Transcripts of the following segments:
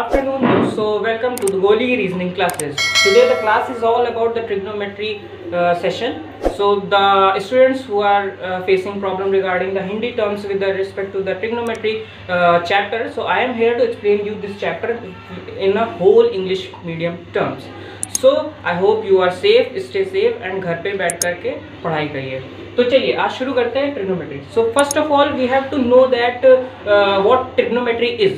afternoon. So welcome to the Goli reasoning classes. Today the class is all about the trigonometry session. So the students who are facing problem regarding the Hindi terms with respect to the trigonometry chapter. So I am here to explain you this chapter in a whole English medium terms. So I hope you are safe, stay safe and घर पे बैठ करके पढ़ाई करिए. तो चलिए आज शुरू करते हैं trigonometry. So first of all we have to know that what trigonometry is.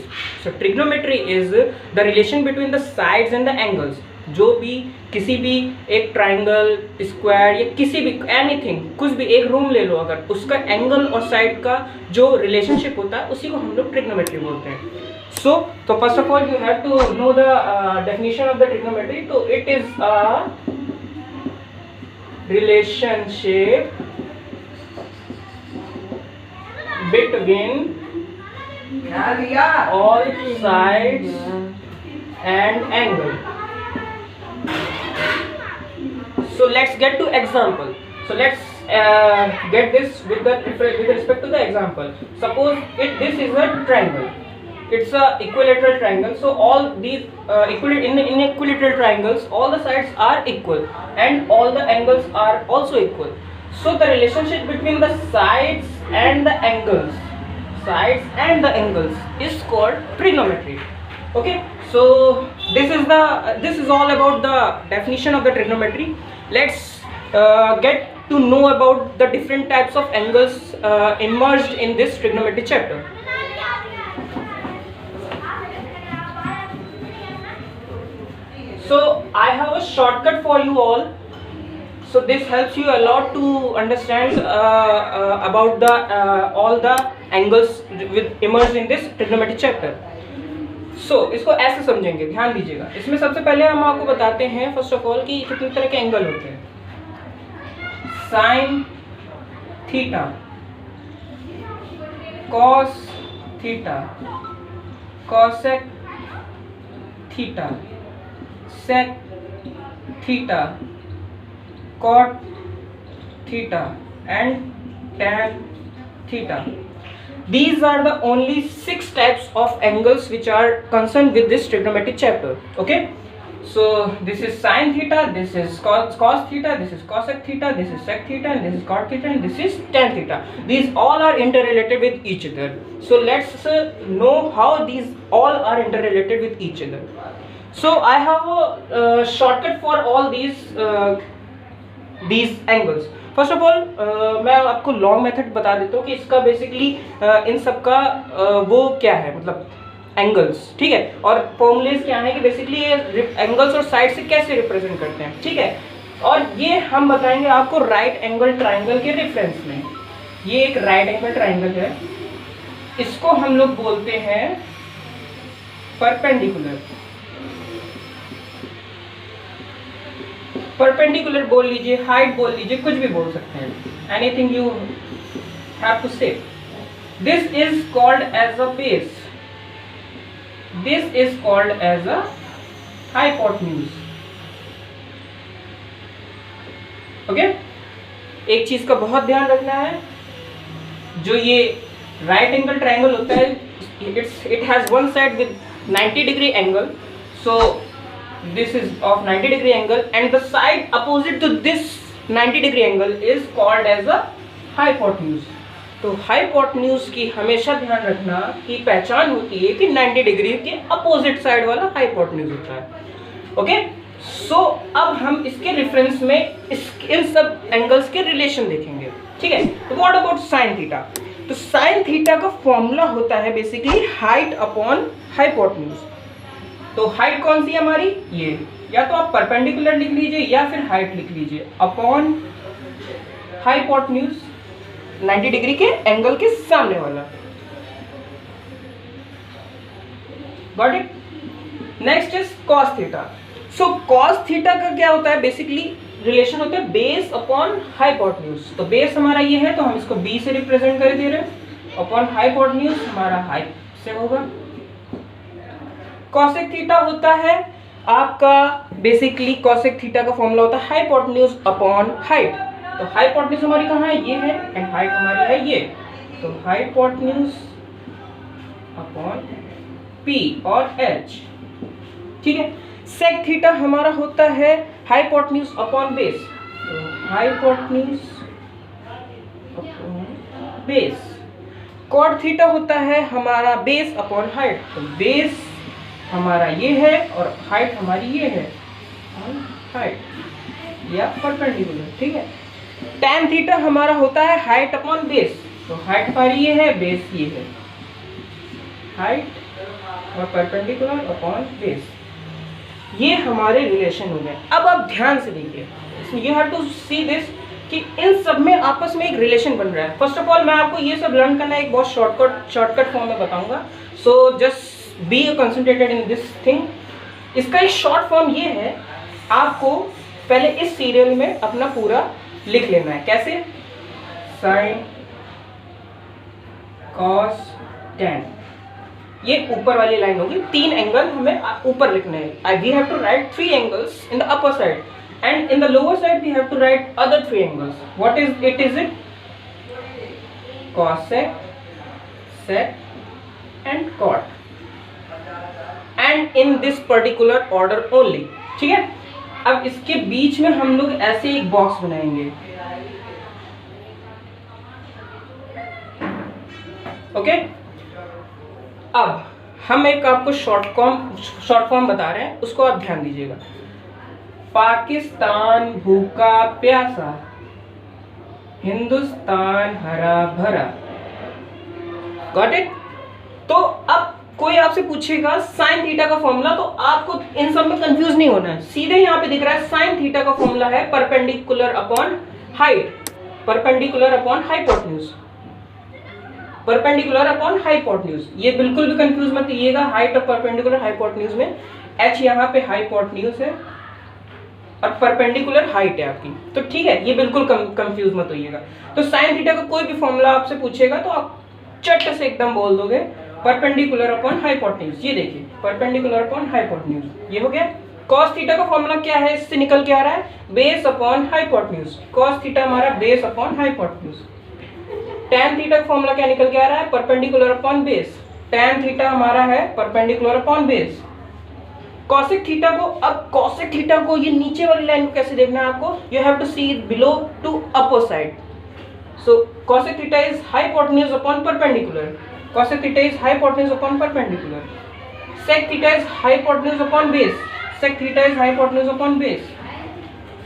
So trigonometry is the relation between the sides and the angles. जो भी किसी भी एक ट्राइंगल, स्क्वायर या किसी भी एनीथिंग, कुछ भी एक रूम ले लो, अगर उसका एंगल और साइड का जो रिलेशनशिप होता है उसी को हम लोग ट्रिग्नोमेट्री बोलते हैं. So first of all you have to know the definition of the trigonometry. So it is a relationship between all sides and angle. So let's get to example. So let's get this with respect to the example. Suppose this is a triangle. It's a equilateral triangle. So all these in equilateral triangles, all the sides are equal and all the angles are also equal. So the relationship between the sides and the angles is called trigonometry. Okay, so this is all about the definition of the trigonometry. Let's get to know about the different types of angles immersed in this trigonometry chapter. So I have a shortcut for you all. So this helps you a lot to understand about the all the angles with immersed in this trigonometry chapter. So इसको ऐसे समझेंगे, ध्यान दीजिएगा. इसमें सबसे पहले हम आपको बताते हैं फर्स्ट ऑफ ऑल कि कितने तरह के एंगल होते हैं. Sine theta, cos theta, cosec theta, sec theta, cot theta and tan theta. These are the only 6 types of angles which are concerned with this trigonometry chapter. Okay, so this is sin theta, this is cos theta, this is cosec theta, this is sec theta, and this is cot theta, and this is tan theta. These all are interrelated with each other. So let's know how these all are interrelated with each other. So I have a shortcut for all these angles. First of all मैं आपको long method बता देता हूँ कि इसका basically इन सब का वो क्या है, मतलब एंगल्स. ठीक है, और फॉर्मूलेज क्या है कि बेसिकली ये एंगल्स और साइड से कैसे रिप्रेजेंट करते हैं. ठीक है, और ये हम बताएंगे आपको राइट एंगल ट्राइंगल के रेफरेंस में. ये एक राइट एंगल ट्राइंगल है, इसको हम लोग बोलते हैं परपेंडिकुलर. परपेंडिकुलर बोल लीजिए, हाइट बोल लीजिए, कुछ भी बोल सकते हैं. Anything you have to say. This is called as a base. This is called as a hypotenuse. Okay, एक चीज का बहुत ध्यान रखना है, जो ये राइट एंगल ट्राइंगल होता है, it has one side with 90 degree angle. So this is of 90 degree angle and the side opposite to this 90 degree angle is called as a hypotenuse. तो hypotenuse की हमेशा ध्यान रखना कि पहचान होती है कि 90 डिग्री के अपोजिट साइड वाला hypotenuse होता है. ओके, सो अब हम इसके रेफरेंस में इन सब एंगल्स के रिलेशन देखेंगे. ठीक है, तो व्हाट अबाउट साइन थीटा. तो साइन थीटा का फॉर्मूला होता है बेसिकली हाइट अपॉन हाइपोटेन्यूज. तो हाइट कौन सी है हमारी, ये, या तो आप परपेंडिकुलर लिख लीजिए या फिर हाइट लिख लीजिए अपॉन हाइपोटेन्यूज, 90 डिग्री के एंगल के सामने वाला. Got it. Next is cos theta. So cos theta का क्या होता है, बेसिकली रिलेशन होता है बेस अपॉन हाइपोटेन्यूज. तो बेस हमारा ये है तो हम इसको बी से रिप्रेजेंट कर दे रहे हैं, अपॉन हाइपोटेन्यूज हमारा हाइट से होगा. कॉसेक थीटा होता है आपका, बेसिकली कॉसेक थीटा का फॉर्मूला होता है हाइपोटेन्यूज अपॉन हाइट. तो हाइपोटेन्यूज हमारी कहाँ है, ये है, एंड हाइट हमारी है ये. तो हाइपोटेन्यूज अपॉन पी और एच. ठीक है। सेक थीटा हमारा होता है हाइपोटेन्यूज अपॉन बेस, तो hypotenuse upon base. Cot theta होता है हमारा बेस अपॉन हाइट, तो बेस हमारा ये है और हाइट हमारी ये है, हाइट या परपेंडिकुलर, ठीक है। टैन थीटा हमारा होता है हाइट अपॉन बेस, तो हाइट हमारी ये है, बेस ये है, हाइट और परपेंडिकुलर अपॉन बेस, ये हमारे रिलेशन हो गए। अब आप ध्यान से देखिए, you have to see this कि इन सब में आपस में एक रिलेशन बन रहा है। फर्स्ट ऑफ ऑल मैं आपको ये सब लर्न करना एक बहुत शॉर्टकट फॉर्म में बताऊंगा, so just be concentrated in this thing. इसका एक शॉर्ट फॉर्म ये है, आपको पहले इस सीरियल में अपना पूरा लिख लेना है। कैसे? साइन, कॉस, टैन, ये ऊपर वाली लाइन होगी। 3 एंगल हमें ऊपर लिखने हैं। We have to write 3 angles in the upper side and in the lower side we have to write other 3 angles. What is it? Is it cosec, sec and cot, and in this particular order only, ठीक है। अब इसके बीच में हम लोग ऐसे एक box बनाएंगे, ओके। अब हम एक आपको शॉर्ट फॉर्म बता रहे हैं, उसको आप ध्यान दीजिएगा। पाकिस्तान भूखा प्यासा, हिंदुस्तान हरा भरा, गॉट इट। तो अब कोई आपसे पूछेगा साइन थीटा का फॉर्मूला, तो आपको इन सब में कंफ्यूज नहीं होना है। सीधे यहाँ पे दिख रहा है साइन थीटा का फॉर्मूला है perpendicular upon height, perpendicular upon hypotenuse, perpendicular upon hypotenuse. ये बिल्कुल भी कंफ्यूज मत कीजिएगा। हाइट और परपेंडिकुलर हाइपोटेन्यूज में h यहाँ पे हाइपोटेन्यूज है और परपेंडिकुलर हाइट है आपकी, तो ठीक है, ये बिल्कुल कंफ्यूज मत होइएगा। तो साइन थीटा का कोई भी फॉर्मूला आपसे पूछेगा तो आप चट से एकदम बोल दोगे परपेंडिकुलर अपॉन हाइपोटेन्यूज। ये देखिए परपेंडिकुलर अपॉन हाइपोटेन्यूज, ये हो गया। कॉस थीटा का फॉर्मूला क्या है, इससे निकल के आ रहा है base upon hypotenuse. Cos theta हमारा base upon hypotenuse. Tan theta का फॉर्मूला क्या निकल के आ रहा है, perpendicular upon base. Tan theta हमारा है perpendicular upon base. Cosec theta को, अब कॉसेक थीटा को ये नीचे वाली लाइन को कैसे देखना है आपको, you have to see it below to upper side. So cosec theta is hypotenuse upon perpendicular, cosec theta is hypotenuse upon perpendicular. Sec theta is hypotenuse upon base, sec theta is hypotenuse upon base.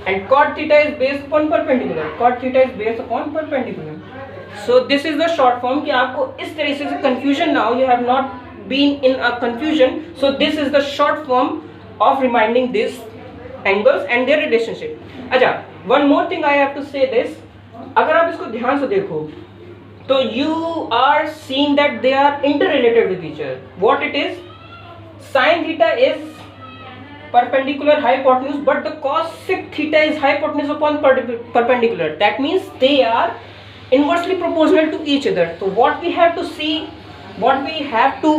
And cot theta is base upon perpendicular, cot theta is base upon perpendicular. So this is the short form कि आपको इस तरह से confusion ना हो, you have not been in a confusion, so this is the short form of reminding these angles and their relationship. अच्छा, one more thing I have to say this, अगर आप इसको ध्यान से देखो तो you are seeing that they are interrelated with each other. What it is? Sin theta is perpendicular hypotenuse, but the cosec theta is hypotenuse upon perpendicular. That means they are inversely proportional to each other. So what we have to see, what we have to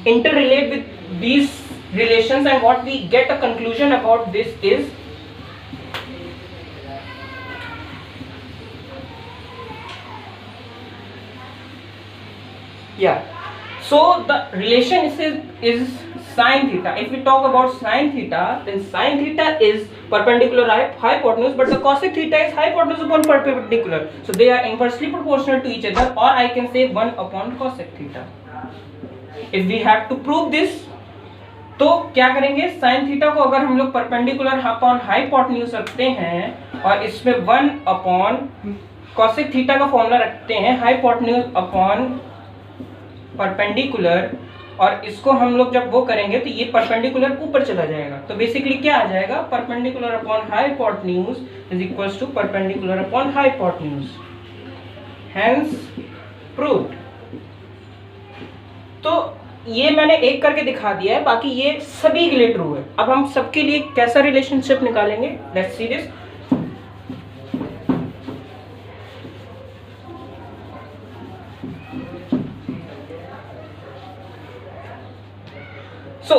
interrelate with these relations, and what we get a conclusion about this is so the relation is sin theta. If we talk about sin theta, then sin theta is perpendicular hypotenuse, but the cosec theta is hypotenuse upon perpendicular, so they are inversely proportional to each other, or I can say 1 upon cosec theta. If we have to prove this, तो क्या करेंगे, sin theta को अगर हम लोग perpendicular upon hypotenuse रखते हैं और इसमें 1 अपॉन cosec थीटा का फॉर्मूला रखते हैं हाइपोटेन्यूज अपॉन परपेंडिकुलर, और इसको हम लोग जब वो करेंगे तो ये परपेंडिकुलर ऊपर चला जाएगा। तो बेसिकली क्या आ जाएगा, perpendicular upon hypotenuse is equals to perpendicular upon hypotenuse, hence proved. तो ये मैंने एक करके दिखा दिया है, बाकी ये सभी के लिए ट्रू है। अब हम सबके लिए कैसा रिलेशनशिप निकालेंगे, let's see this. So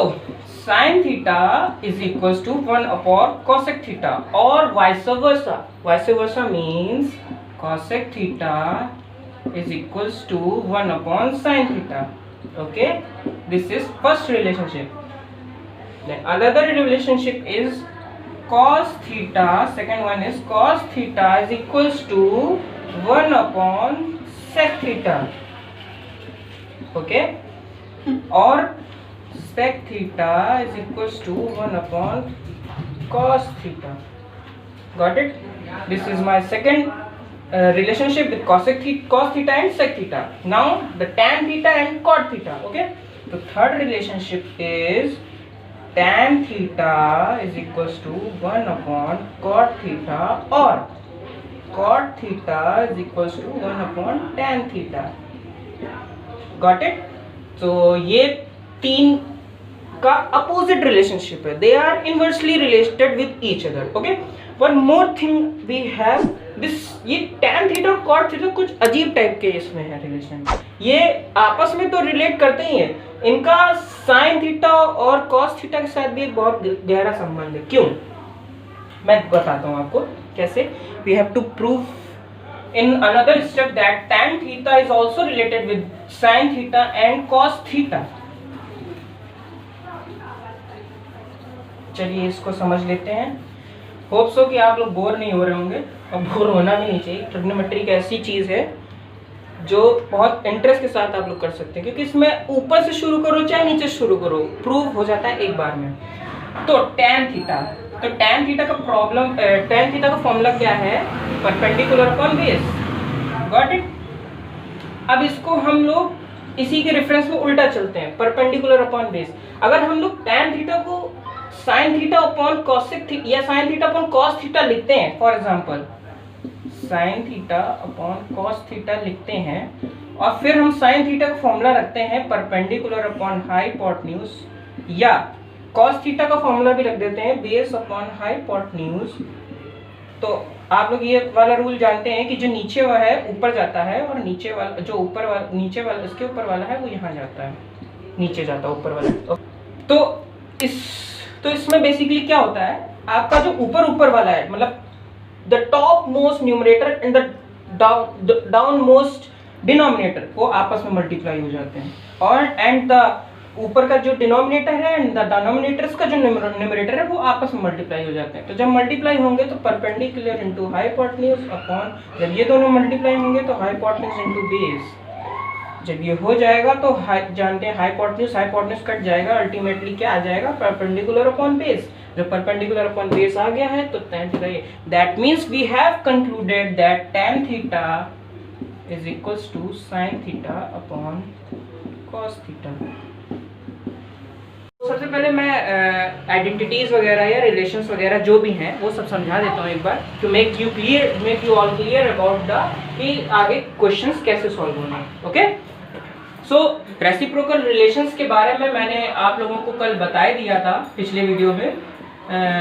sin theta is equals to 1 upon cosec theta, or vice versa. Vice versa means cosec theta is equals to 1 upon sin theta. Okay, this is first relationship. Then another relationship is cos theta. Second one is cos theta is equals to 1 upon sec theta. Okay, or sec theta is equals to 1 upon cos theta. Got it? This is my second relationship with cos theta and sec theta. Now the tan theta and cot theta. Okay, the third relationship is tan theta is equals to 1 upon cot theta, or cot theta is equals to 1 upon tan theta. Got it? So ये तीन का opposite relationship है, they are inversely related with each other. Okay, one more thing we have this, ये tan theta और cot theta कुछ अजीब type के इसमें है रिलेशन. ये आपस में तो रिलेट करते ही है, इनका sin थीटा और cos थीटा के साथ भी एक बहुत गहरा संबंध है. क्यों? मैं बताता हूँ आपको कैसे. We have to prove in another step that tan theta is also related with sin theta and cos theta. चलिए इसको समझ लेते हैं. होप सो कि आप लोग बोर नहीं हो रहे होंगे, और बोर होना भी नहीं चाहिए. ट्रिग्नोमेट्री एक ऐसी चीज़ है जो बहुत इंटरेस्ट के साथ आप लोग कर सकते हैं, क्योंकि इसमें ऊपर से शुरू करो चाहे नीचे शुरू करो, प्रूव हो जाता है एक बार में. तो tan थीटा, तो tan थीटा का प्रॉब्लम, tan थीटा का फॉर्मूला क्या है? Perpendicular upon base. Got it? अब इसको हम लोग इसी के रेफरेंस में उल्टा चलते हैं, परपेंडिकुलर अपॉन बेस. अगर हम लोग tan थीटा को sin theta upon cosec theta या sin theta upon cos theta लिखते हैं, for example sin theta upon cos theta लिखते हैं, और फिर हम sin थीटा का फॉर्मूला रखते हैं परपेंडिकुलर अपॉन हाइपोटेन्यूज, या cos थीटा का फॉर्मूला भी रख देते हैं बेस अपॉन हाइपोटेन्यूज. तो आप लोग ये वाला रूल जानते हैं कि जो नीचे वाला है ऊपर जाता है, और नीचे वाला जो ऊपर वाला नीचे वाला इसके ऊपर वाला है वो यहाँ जाता है, नीचे जाता है ऊपर वाला. तो इसमें बेसिकली क्या होता है, आपका जो ऊपर वाला है, मतलब the top most numerator and the down most denominator, वो आपस में मल्टीप्लाई हो जाते हैं, और एंड द ऊपर का जो डिनोमिनेटर है एंड द डिनोमिनेटर्स का जो न्यूमरेटर है वो आपस में मल्टीप्लाई हो जाते हैं. तो जब मल्टीप्लाई होंगे तो परपेंडिकुलर इनटू हाइपोटेन्यूज अपॉन, जब ये दोनों मल्टीप्लाई होंगे तो हाइपोटेन्यूज इनटू बेस. जब ये हो जाएगा तो जानते हैं हाइपोटेन्यूज कट जाएगा, अल्टीमेटली क्या आ जाएगा? Perpendicular upon base. जब परपेंडिकुलर अपॉन बेस आ गया है तो tan theta, that means we have concluded that tan theta is equals to sin theta upon cos theta. सबसे पहले मैं आइडेंटिटीज वगैरह या रिलेशंस वगैरह जो भी हैं वो सब समझा देता हूँ एक बार, to make you all clear about the कि आगे क्वेश्चंस कैसे सॉल्व होना. ओके, सो रेसिप्रोकल रिलेशंस के बारे में मैंने आप लोगों को कल बता ही दिया था पिछले वीडियो में.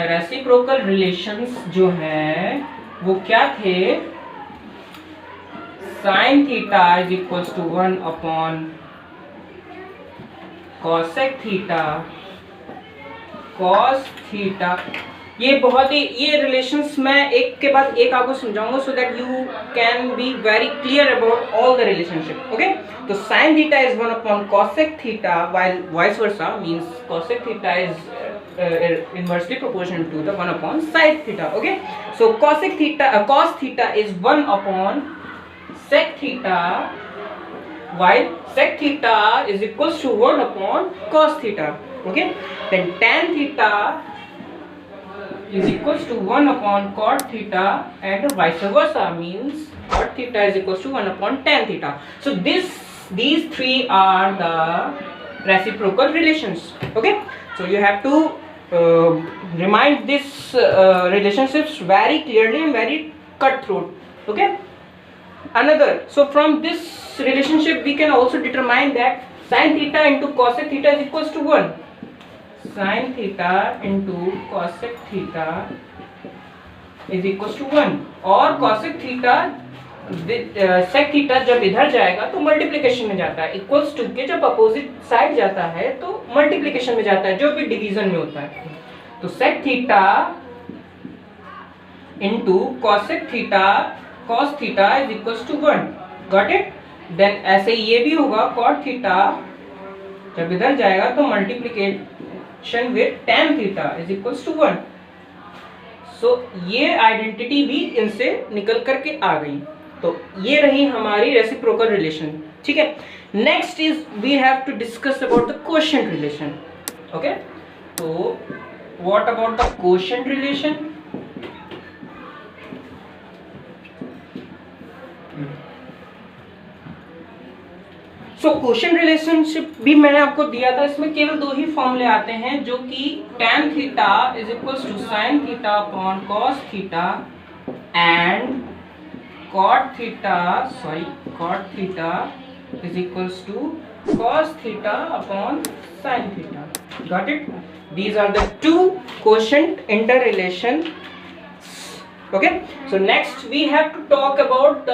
रेसिप्रोकल रिलेशंस जो हैं वो क्या थे? Sine theta is equals to 1 upon cosec theta cos theta. ये बहुत ही, ये रिलेशंस मैं एक के बाद एक आपको समझाऊंगा, so that you can be very clear about all the relationship. Okay, तो sin theta is 1 upon cosec theta, while vice versa means cosec theta is inversely proportional to the 1 upon sin theta. Okay, so cosec theta cos theta is 1 upon sec theta, while sec theta is equals to 1 upon cos theta. Okay, then tan theta is equals to 1 upon cot theta, and vice versa means cot theta is equals to 1 upon tan theta. So these three are the reciprocal relations. Okay, so you have to remind this relationships very clearly and very cutthroat. Okay, another, so from this relationship we can also determine that sin theta into cosec theta is equals to 1. Sin theta into cosec theta is equals to 1, और cosec theta sec theta जब इधर जाएगा तो multiplication में जाता है, equals to के जब अपोजिट साइड जाता है तो मल्टीप्लिकेशन में जाता है, जो भी डिवीजन में होता है. तो sec theta into cosec theta cos theta is equals to 1. Got it? Then ऐसे ये भी होगा cot theta जब इधर जाएगा तो relation with tan theta is equals to 1। So ये आइडेंटिटी भी इनसे निकल करके आ गई। तो ये रही हमारी रेसिप्रोकल रिलेशन, ठीक है। Next is we have to discuss about the quotient relation. Okay, तो what about the quotient relation? So quotient relationship भी मैंने आपको दिया था, इसमें केवल दो ही फॉर्मूले आते हैं, जो कि tan theta is equals to sin theta upon cos theta and cot theta is equals to cos theta upon sin theta. Got it? These are the two quotient interrelation. Okay, so next we have to talk about the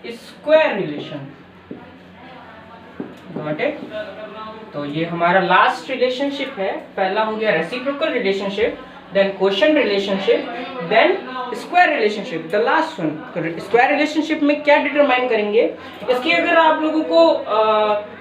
square relation. Got it? तो ये हमारा last relationship है। पहला हो गया reciprocal relationship, then quotient relationship, then square relationship, the last one. तो square relationship में क्या डिटरमाइन करेंगे, इसकी अगर आप लोगों को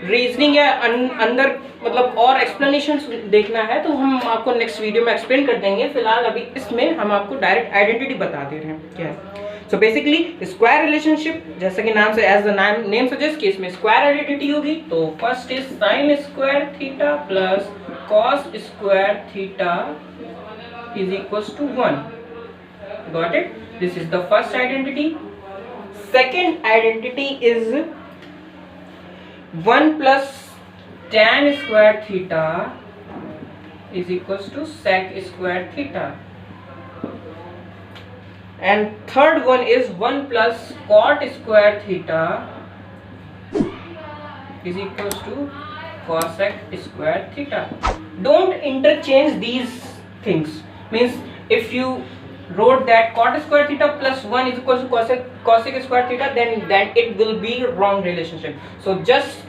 रीजनिंग या अंदर मतलब और एक्सप्लेनेशन देखना है तो हम आपको नेक्स्ट वीडियो में एक्सप्लेन कर देंगे। फिलहाल अभी इसमें हम आपको डायरेक्ट आइडेंटिटी बता दे रहे हैं क्या है। सो बेसिकली स्क्वायर रिलेशनशिप, जैसा कि नाम से एज द नेम सजेस्ट कि इसमें स्क्वायर आइडेंटिटी होगी। तो first is sine square theta plus cos square theta is equals to 1। Got it? This is the first identity. Second identity is 1 plus tan square theta is equals to sec square theta. And third one is 1 plus cot square theta is equals to cosec square theta. Don't interchange these things. Means if you wrote that cot square theta plus 1 is equals to cosec square theta, then it will be wrong relationship. So just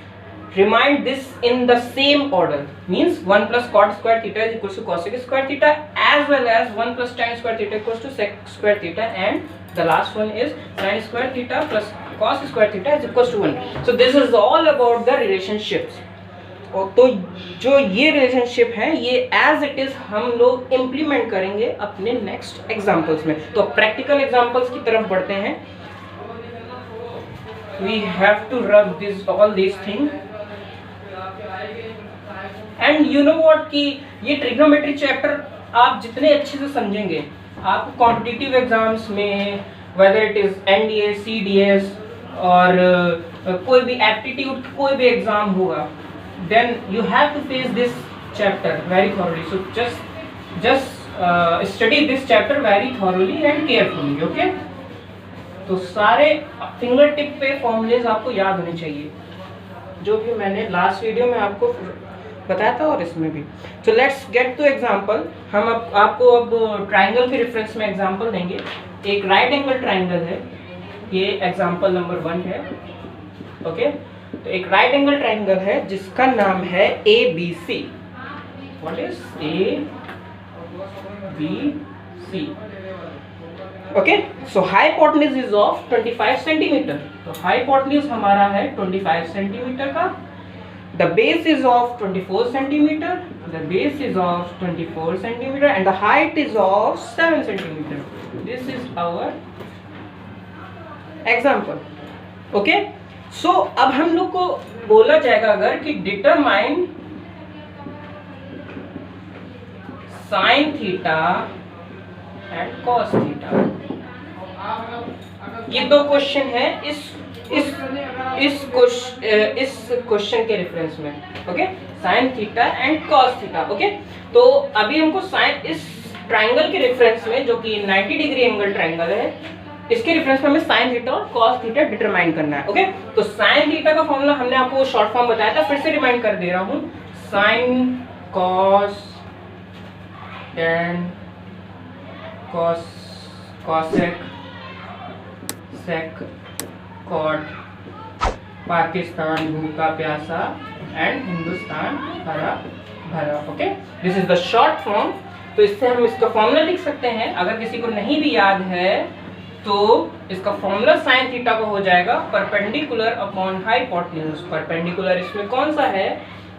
remind this in the same order. Means 1 plus cot square theta is equals to cosec square theta, as well as 1 plus tan square theta equals to sec square theta, and the last one is sin square theta plus cos square theta is equals to 1. So this is all about the relationships. और तो जो ये relationship है ये as it is हम लोग implement करेंगे अपने नेक्स्ट एग्जाम्पल्स में। तो प्रैक्टिकल एग्जाम्पल्स की तरफ बढ़ते हैं। We have to rub all these things. And you know what कि ये ट्रिग्नोमेट्री चैप्टर आप जितने अच्छे से समझेंगे, आप कॉम्पिटिटिव एग्जाम्स में whether it is NDA, CDS और कोई भी एप्टीट्यूड कोई भी एग्जाम होगा, then you have to face this chapter very thoroughly. So just study this chapter very thoroughly and carefully. Okay, तो सारे फिंगर टिप पे फॉर्मूलेज आपको याद होने चाहिए, जो भी मैंने लास्ट वीडियो में आपको बताया था और इसमें भी। तो लेट्स गेट टू एग्जांपल। हम आपको अब ट्राइंगल के रेफरेंस में एग्जांपल देंगे। एक राइट एंगल ट्राइंगल है, ये एग्जांपल नंबर 1 है। ओके, तो एक राइट एंगल ट्राइंगल है जिसका नाम है ABC। What is ABC? Okay, so hypotenuse is of 25 centimetre. तो हाइपोटेन्यूज हमारा है 25 सेंटीमीटर का। The base is of 24 centimeter. The base is of 24 centimeter and the height is of 7 centimeter. This is our example. Okay. So अब हम लोग को बोला जाएगा अगर कि determine sin theta and cos theta। ये दो क्वेश्चन है इस क्वेश्चन के रेफरेंस में। Okay, sine theta and cos theta. Okay, तो अभी हमको साइन इस ट्राइंगल के रेफरेंस में, जो कि 90 डिग्री एंगल ट्राइंगल है, इसके रेफरेंस में हमें साइन थीटा और कॉस थीटा डिटरमाइन करना है। ओके, तो साइन थीटा का फॉर्मूला हमने आपको शॉर्ट फॉर्म बताया था, फिर से रिमाइंड कर दे रहा हूँ। Sine cos tan cosec sec cot, Pakistan भूखा प्यासा एंड हिंदुस्तान हरा भरा। Okay, this is the short form. तो इससे हम इसका फॉर्मूला लिख सकते हैं। अगर किसी को नहीं भी याद है तो इसका फॉर्मूला साइन थीटा को हो जाएगा परपेंडिकुलर अपॉन हाइपोटेन्यूज। परपेंडिकुलर इसमें कौन सा है,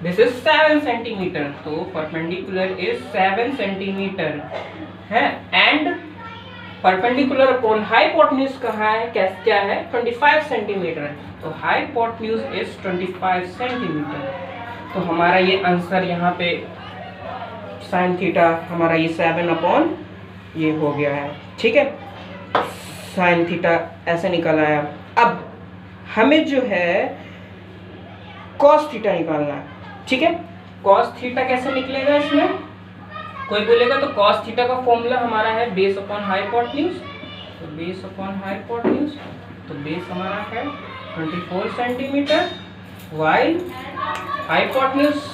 दिस इज 7 सेंटीमीटर, तो परपेंडिकुलर इज 7 सेंटीमीटर है, एंड परपेंडिकुलर अपॉन हाइपोटेन्यूज कहाँ है, क्या है 25 सेंटीमीटर, तो हाइपोटेन्यूज इज 25 सेंटीमीटर। तो हमारा ये आंसर यहाँ पे साइन थीटा हमारा ये 7 अपॉन ये हो गया है, ठीक है, साइन थीटा ऐसे निकल आया। अब हमें जो है कॉस थीटा निकालना है, ठीक है। कॉस थीटा कैसे निकलेगा, इसमें कोई बोलेगा तो कॉस थीटा का फॉर्मूला हमारा है बेस अपॉन हाइपोटेन्यूज, तो बेस अपॉन हाइपोटेन्यूज, तो बेस हमारा है 24 centimetre, while hypotenuse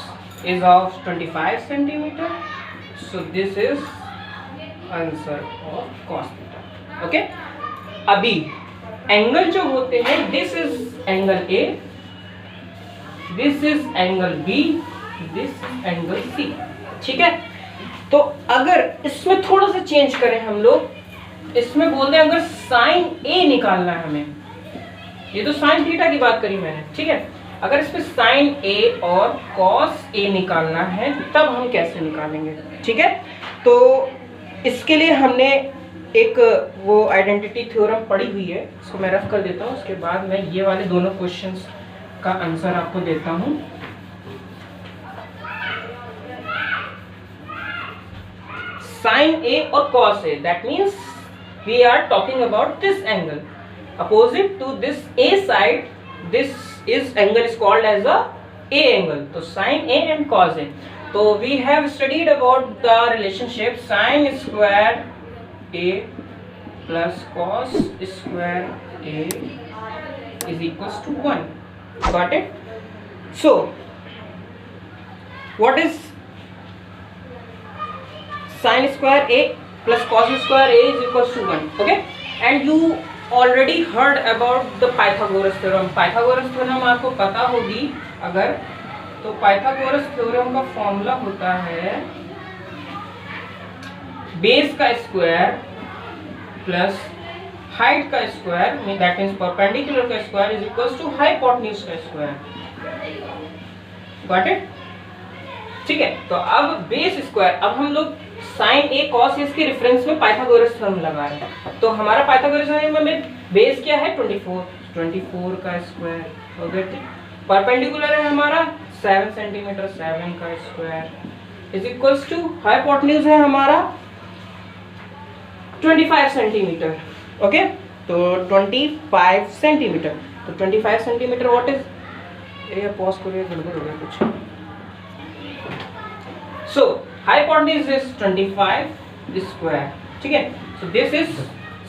is of 25 centimeter, so this is answer of cos theta. Okay, अभी एंगल जो होते हैं, this is angle A, this is angle B, this is angle C, ठीक है। तो अगर इसमें थोड़ा सा चेंज करें हम लोग, इसमें बोलते हैं अगर साइन A निकालना है हमें, ये तो साइन थीटा की बात करी मैंने, ठीक है। अगर इसमें साइन A और कॉस A निकालना है तब हम कैसे निकालेंगे, ठीक है। तो इसके लिए हमने एक वो आइडेंटिटी थ्योरम पढ़ी हुई है, इसको मैं रफ कर देता हूँ, उसके बाद मैं ये वाले दोनों क्वेश्चंस का आंसर आपको देता हूँ। साइन A और cos A, that means we are talking about this angle opposite to this A side, this is angle is called as a A angle, तो sin A and cos A। तो we have studied about the relationship sin square A plus cos square A is equals to 1, got it? So what is sin square A plus cos square A is equals to 1, okay? And you already heard about the Pythagoras theorem। Pythagoras theorem आपको पता होगी अगर, तो Pythagoras theorem का formula होता है base का square plus height का स्क्वायर, दैट मीन्स परपेंडिकुलर का square is equals to hypotenuse का स्क्वायर, गॉट इट, ठीक है। तो अब बेस स्क्वायर, अब हम लोग साइन A cos A के रेफरेंस में पाइथागोरस थ्योरम लगा रहे हैं, तो हमारा पाइथागोरस थ्योरम में बेस क्या है 24 का स्क्वायर, हो गया। परपेंडिकुलर है हमारा 7 सेंटीमीटर, 7 का square is equals to hypotenuse है हमारा 25 सेंटीमीटर, ओके। तो 25 सेंटीमीटर, तो 25 सेंटीमीटर व्हाट इज, ये पॉज करिए, गड़बड़ हो गया कुछ। So hypotenuse is 25 square, ठीक है। So this is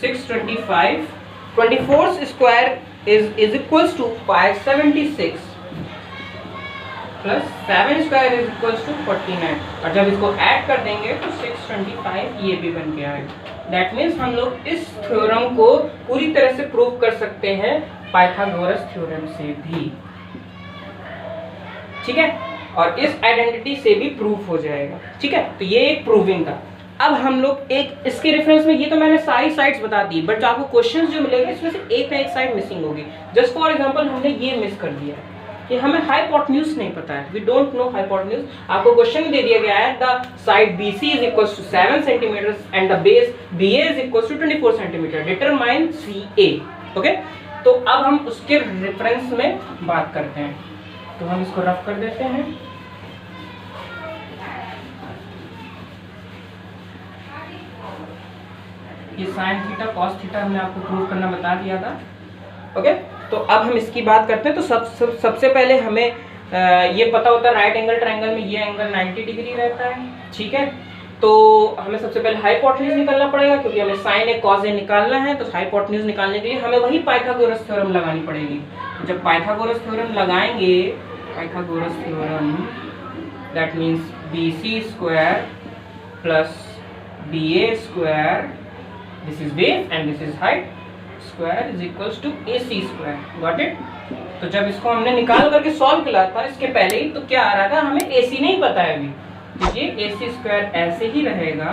625, 24 square is equals to 576 plus 7 square is equals to 49, और जब इसको ऐड कर देंगे तो 625 ये भी बन गया है। That means हम लोग इस थ्योरम को पूरी तरह से प्रूव कर सकते हैं पाइथागोरस थ्योरम से भी, ठीक है, और इस आइडेंटिटी से भी प्रूफ हो जाएगा, ठीक है। तो ये एक प्रूविंग था। अब हम लोग एक इसके रेफरेंस में, ये तो मैंने सारी साइड्स बता दी, बट आपको क्वेश्चंस जो मिलेंगे इसमें से एक ना एक साइड मिसिंग होगी। जस्ट फॉर एग्जांपल हमने ये मिस कर दिया कि हमें हाइपोटेन्यूज नहीं पता है, वी डोंट नो हाइपोटेन्यूज। आपको क्वेश्चन में दे दिया गया है the side BC is equals to 7 centimetre and the base BA is equals to 24 centimetre, determine CA, okay. तो अब हम उसके रेफरेंस में बात करते हैं, तो हम इसको रफ कर देते हैं। ये साइन थीटा कॉस थीटा हमने आपको प्रूव करना बता दिया था, ओके। तो अब हम इसकी बात करते हैं। तो सबसे पहले हमें ये पता होता है राइट एंगल ट्रायंगल में ये एंगल 90 डिग्री रहता है, ठीक है। तो हमें सबसे पहले हाइपोटेन्यूज निकालना पड़ेगा, क्योंकि हमें साइन ए कॉस ए निकालना है। तो हाइपोटेन्यूज निकालने के लिए हमें वही पाइथागोरस थ्योरम लगानी पड़ेगी। तो जब पाइथागोरस थ्योरम लगाएंगे, Pythagoras theorem that means BC square plus BA square, this is base and this is height, square is equals to AC square, got it। तो जब इसको हमने निकाल करके सॉल्व किया था इसके पहले ही, तो क्या आ रहा था, हमें AC नहीं पता है अभी, तो ये AC स्क्वायर ऐसे ही रहेगा।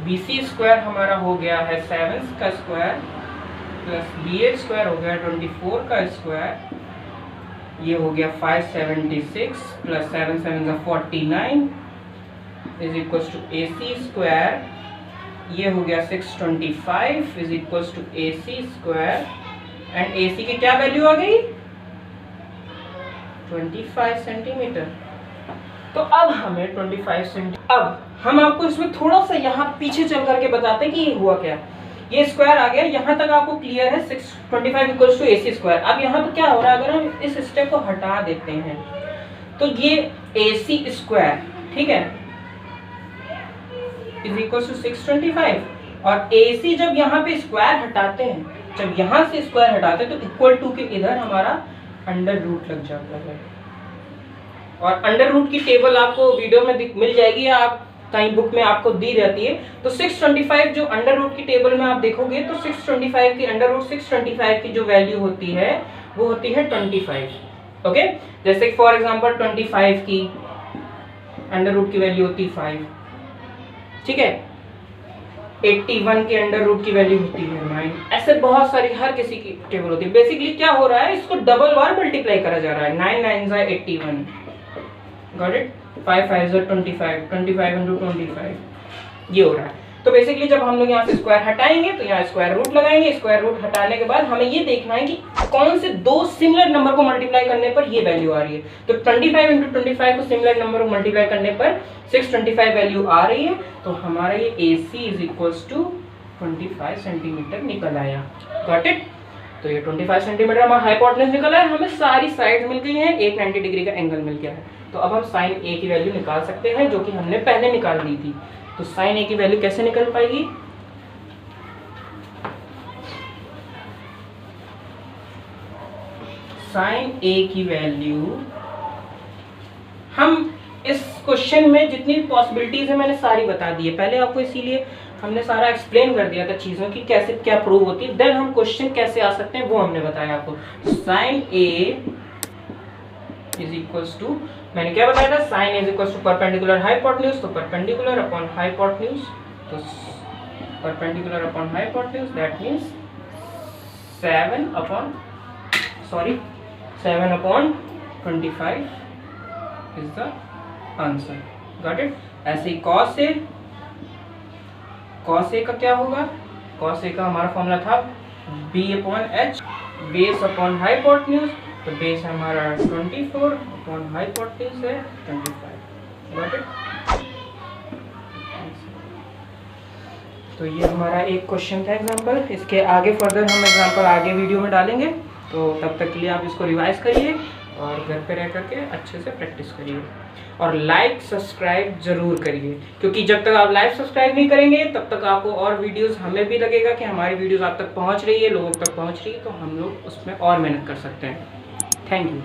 BC स्क्वायर हमारा हो गया है 7 का स्क्वायर प्लस BA स्क्वायर हो गया 24 का स्क्वायर ये हो गया 576 plus 7 7 49 is equal to AC square. ये हो गया 625 is equal to AC square and AC की क्या वैल्यू आ गई 25 सेंटीमीटर। तो अब हमें 25 सेंटीमीटर, अब हम आपको इसमें थोड़ा सा यहाँ पीछे चल करके बताते हैं कि ये हुआ क्या। ये स्क्वायर आ गया, यहाँ तक आपको क्लियर है 625 इक्वल टू AC स्क्वायर। अब यहाँ पे क्या हो रहा है, अगर हम इस स्टेप को हटा देते हैं तो ये AC स्क्वायर, ठीक है, इज इक्वल टू 625 और AC जब यहाँ पे स्क्वायर हटाते हैं, जब यहाँ से स्क्वायर हटाते हैं तो इक्वल टू के इधर हमारा अंडर रूट लग जाता है। और अंडर रूट की टेबल आपको वीडियो में मिल जाएगी, आप कहीं बुक में आपको दी रहती है। तो 625 जो अंडर रूट की टेबल में आप देखोगे तो 625 की अंडर रूट 625 की जो वैल्यू होती है वो होती है 25। ओके, जैसे फॉर एग्जांपल 25 की अंडर रूट की वैल्यू होती है 5, ठीक है। 81 के अंडर रूट की वैल्यू होती है 9। ऐसे बहुत सारी हर किसी की टेबल होती है। बेसिकली क्या हो रहा है, इसको डबल बार मल्टीप्लाई करा जा रहा है। 9 9 81, गॉट इट। 5 5 25, 25 into 25, ये हो रहा है। तो बेसिकली जब हम लोग यहाँ से स्क्वायर हटाएंगे तो यहाँ स्क्वायर रूट लगाएंगे। स्क्वायर रूट हटाने के बाद हमें ये देखना है कि कौन से दो सिमिलर नंबर को मल्टीप्लाई करने पर ये वैल्यू आ रही है। तो 25 into 25 को सिमिलर नंबर को मल्टीप्लाई करने पर 625 वैल्यू आ रही है। तो हमारा ये AC is equals to 25 centimetre निकल आया, गॉट इट। तो ये 25 सेंटीमीटर हमारा हाइपोटेन्यूज निकला है। हमें सारी साइड मिल गई हैं, एक 90 डिग्री का एंगल मिल गया है। तो अब हम साइन A की वैल्यू निकाल सकते हैं, जो कि हमने पहले निकाल दी थी। तो साइन A की वैल्यू कैसे निकल पाएगी, साइन A की वैल्यू, हम इस क्वेश्चन में जितनी पॉसिबिलिटीज है मैंने सारी बता दी है पहले आपको, इसीलिए हमने सारा एक्सप्लेन कर दिया था चीज़ों की कैसे क्या प्रूव होती है। देन हम क्वेश्चन कैसे आ सकते हैं वो हमने बताया आपको। Sine A is equals to, मैंने क्या बताया था, sine is equals to perpendicular hypotenuse. तो परपेंडिकुलर अपॉन हाइपोटेन्यूज, तो perpendicular upon hypotenuse that means 7 upon 25 is the answer, got it. ऐसे ही cos A का क्या होगा, cos A का हमारा फॉर्मूला था B upon H, base upon hypotenuse. तो बेस हमारा 24 अपॉन हाइपोटेन्यूज है 25, गॉट इट। तो ये हमारा एक क्वेश्चन था एग्जांपल। इसके आगे फर्दर हम एग्जांपल आगे वीडियो में डालेंगे। तो तब तक के लिए आप इसको रिवाइज करिए और घर पे रह करके अच्छे से प्रैक्टिस करिए और लाइक सब्सक्राइब जरूर करिए, क्योंकि जब तक आप लाइक सब्सक्राइब नहीं करेंगे तब तक आपको और वीडियोस, हमें भी लगेगा कि हमारी वीडियोस आप तक पहुंच रही है, लोगों तक पहुंच रही है, तो हम लोग उसमें और मेहनत कर सकते हैं। Thank you.